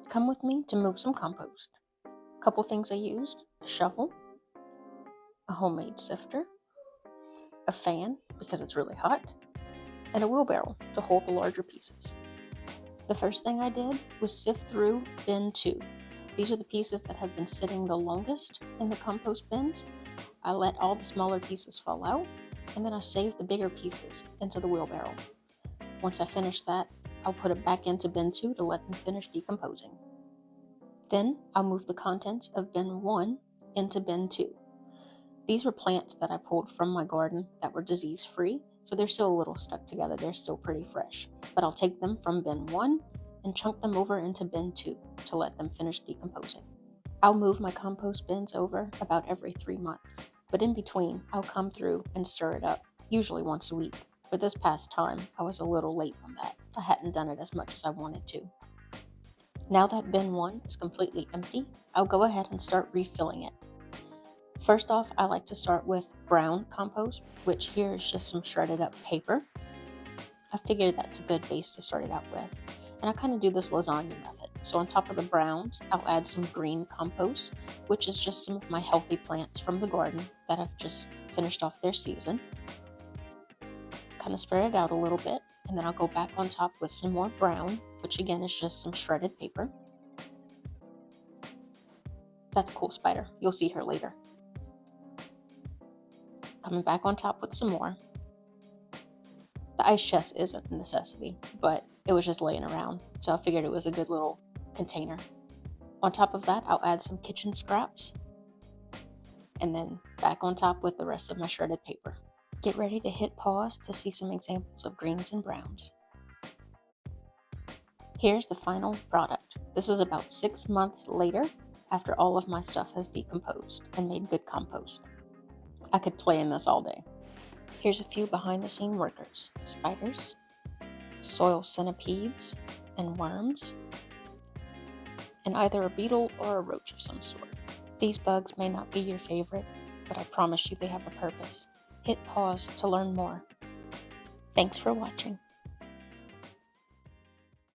Come with me to move some compost. A couple things I used: a shovel, a homemade sifter, a fan because it's really hot, and a wheelbarrow to hold the larger pieces. The first thing I did was sift through bin 2. These are the pieces that have been sitting the longest in the compost bins. I let all the smaller pieces fall out, and then I saved the bigger pieces into the wheelbarrow. Once I finish that, I'll put it back into bin 2 to let them finish decomposing. Then I'll move the contents of bin 1 into bin 2. These were plants that I pulled from my garden that were disease-free, so they're still a little stuck together. They're still pretty fresh. But I'll take them from bin 1 and chunk them over into bin 2 to let them finish decomposing. I'll move my compost bins over about every 3 months, but in between, I'll come through and stir it up, usually once a week. But this past time, I was a little late on that. I hadn't done it as much as I wanted to. Now that bin 1 is completely empty, I'll go ahead and start refilling it. First off, I like to start with brown compost, which here is just some shredded up paper. I figured that's a good base to start it out with. And I kind of do this lasagna method. So on top of the browns, I'll add some green compost, which is just some of my healthy plants from the garden that have just finished off their season. Kind of spread it out a little bit, and then I'll go back on top with some more brown, which again is just some shredded paper. That's a cool spider. You'll see her later. Coming back on top with some more. The ice chest isn't a necessity, but it was just laying around, so I figured it was a good little container. On top of that, I'll add some kitchen scraps, and then back on top with the rest of my shredded paper. Get ready to hit pause to see some examples of greens and browns. Here's the final product. This is about 6 months later after all of my stuff has decomposed and made good compost. I could play in this all day. Here's a few behind the scene workers: spiders, soil centipedes, and worms, and either a beetle or a roach of some sort. These bugs may not be your favorite, but I promise you they have a purpose. Hit pause to learn more. Thanks for watching.